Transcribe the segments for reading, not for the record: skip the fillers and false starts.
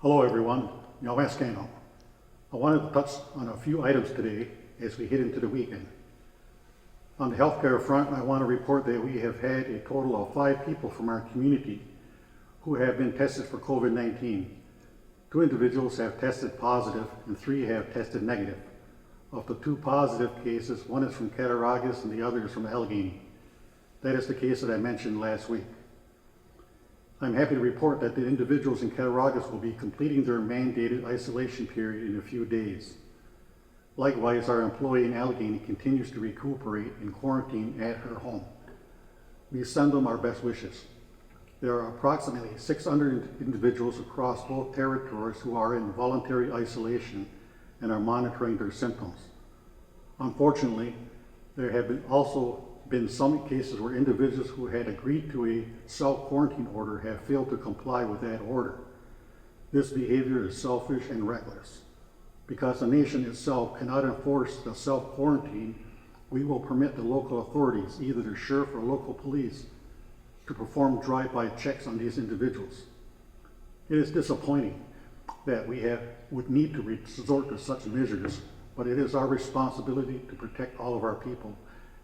Hello everyone, Yaweskano. I wanted to touch on a few items today as we head into the weekend. On the healthcare front, I want to report that we have had a total of 5 people from our community who have been tested for COVID-19. 2 individuals have tested positive and 3 have tested negative. Of the 2 positive cases, one is from Cattaraugus and the other is from Allegheny. That is the case that I mentioned last week. I'm happy to report that the individuals in Cattaraugus will be completing their mandated isolation period in a few days. Likewise, our employee in Allegheny continues to recuperate in quarantine at her home. We send them our best wishes. There are approximately 600 individuals across both territories who are in voluntary isolation and are monitoring their symptoms. Unfortunately, there have also been some cases where individuals who had agreed to a self-quarantine order have failed to comply with that order. This behavior is selfish and reckless. Because the nation itself cannot enforce the self-quarantine, we will permit the local authorities, either the sheriff or local police, to perform drive-by checks on these individuals. It is disappointing that we would need to resort to such measures, but it is our responsibility to protect all of our people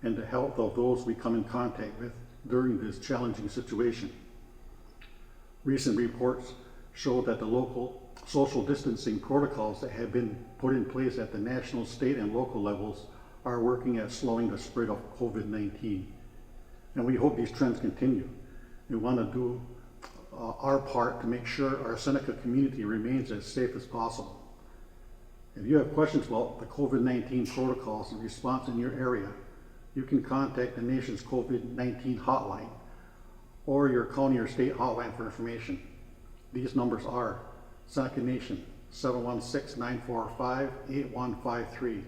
and the health of those we come in contact with during this challenging situation. Recent reports show that the local social distancing protocols that have been put in place at the national, state, and local levels are working at slowing the spread of COVID-19. And we hope these trends continue. We want to do our part to make sure our Seneca community remains as safe as possible. If you have questions about the COVID-19 protocols and response in your area, you can contact the nation's COVID-19 hotline or your county or state hotline for information. These numbers are Seneca Nation 716-945-8153,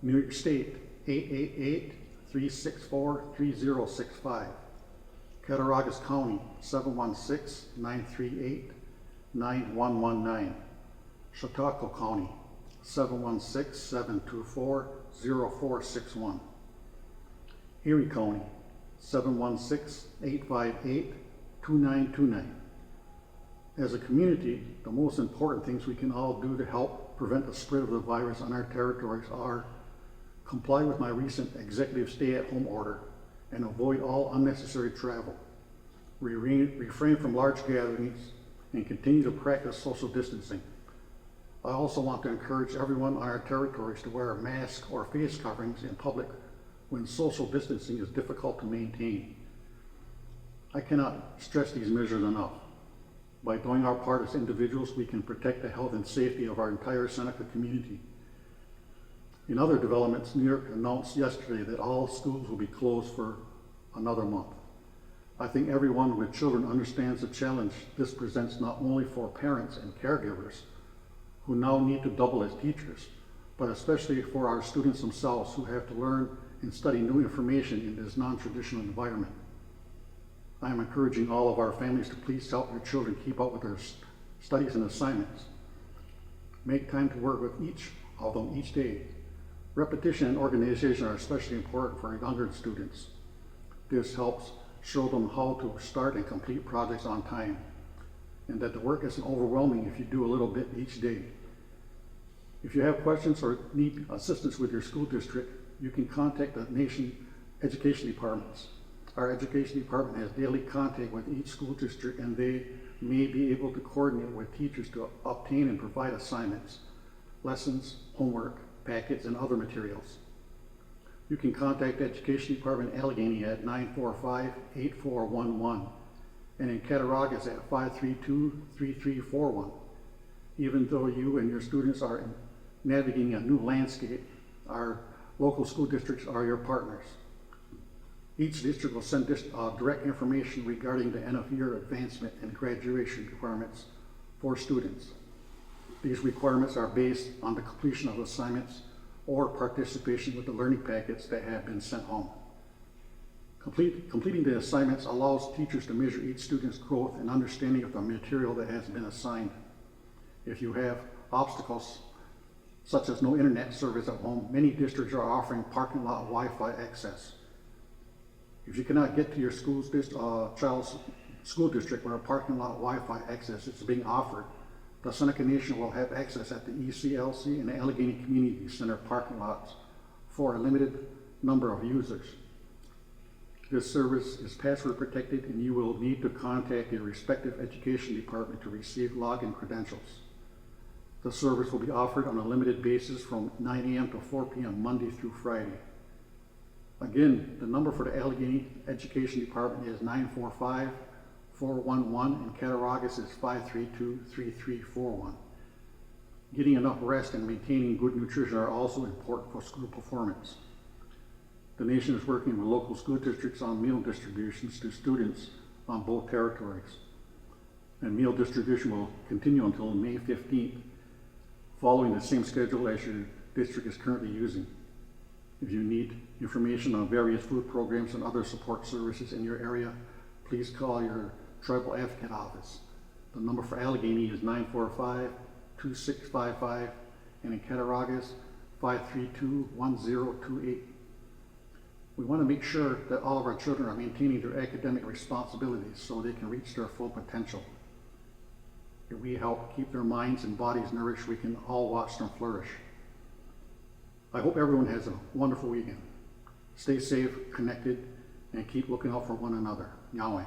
New York State 888-364-3065, Cattaraugus County 716-938-9119, Chautauqua County 716-724-0461, Erie County 716-858-2929. As a community, the most important things we can all do to help prevent the spread of the virus on our territories are comply with my recent executive stay-at-home order and avoid all unnecessary travel, refrain from large gatherings, and continue to practice social distancing. I also want to encourage everyone on our territories to wear a mask or face coverings in public when social distancing is difficult to maintain. I cannot stress these measures enough. By doing our part as individuals, we can protect the health and safety of our entire Seneca community. In other developments, New York announced yesterday that all schools will be closed for another month. I think everyone with children understands the challenge this presents not only for parents and caregivers, who now need to double as teachers, but especially for our students themselves who have to learn and study new information in this non-traditional environment. I am encouraging all of our families to please help your children keep up with their studies and assignments. Make time to work with each of them each day. Repetition and organization are especially important for younger students. This helps show them how to start and complete projects on time, and that the work isn't overwhelming if you do a little bit each day. If you have questions or need assistance with your school district, you can contact the nation education departments. Our education department has daily contact with each school district, and they may be able to coordinate with teachers to obtain and provide assignments, lessons, homework, packets, and other materials. You can contact the education department in Allegheny at 945-8411 and in Cattaraugus at 532-3341. Even though you and your students are navigating a new landscape, our local school districts are your partners. Each district will send direct information regarding the end of year advancement and graduation requirements for students. These requirements are based on the completion of assignments or participation with the learning packets that have been sent home. Completing the assignments allows teachers to measure each student's growth and understanding of the material that has been assigned. If you have obstacles, such as no internet service at home, many districts are offering parking lot Wi-Fi access. If you cannot get to your child's school district where a parking lot Wi-Fi access is being offered, The Seneca Nation will have access at the ECLC and the Allegheny Community Center parking lots for a limited number of users. This service is password protected and you will need to contact your respective education department to receive login credentials. The service will be offered on a limited basis from 9 a.m. to 4 p.m. Monday through Friday. Again, the number for the Allegheny Education Department is 945-411 and Cattaraugus is 532-3341. Getting enough rest and maintaining good nutrition are also important for school performance. The nation is working with local school districts on meal distributions to students on both territories. And meal distribution will continue until May 15th, following the same schedule as your district is currently using. If you need information on various food programs and other support services in your area, please call your Tribal Advocate Office. The number for Allegheny is 945-2655 and in Cattaraugus 532-1028. We want to make sure that all of our children are maintaining their academic responsibilities so they can reach their full potential. If we help keep their minds and bodies nourished, we can all watch them flourish. I hope everyone has a wonderful weekend. Stay safe, connected, and keep looking out for one another. Yahweh.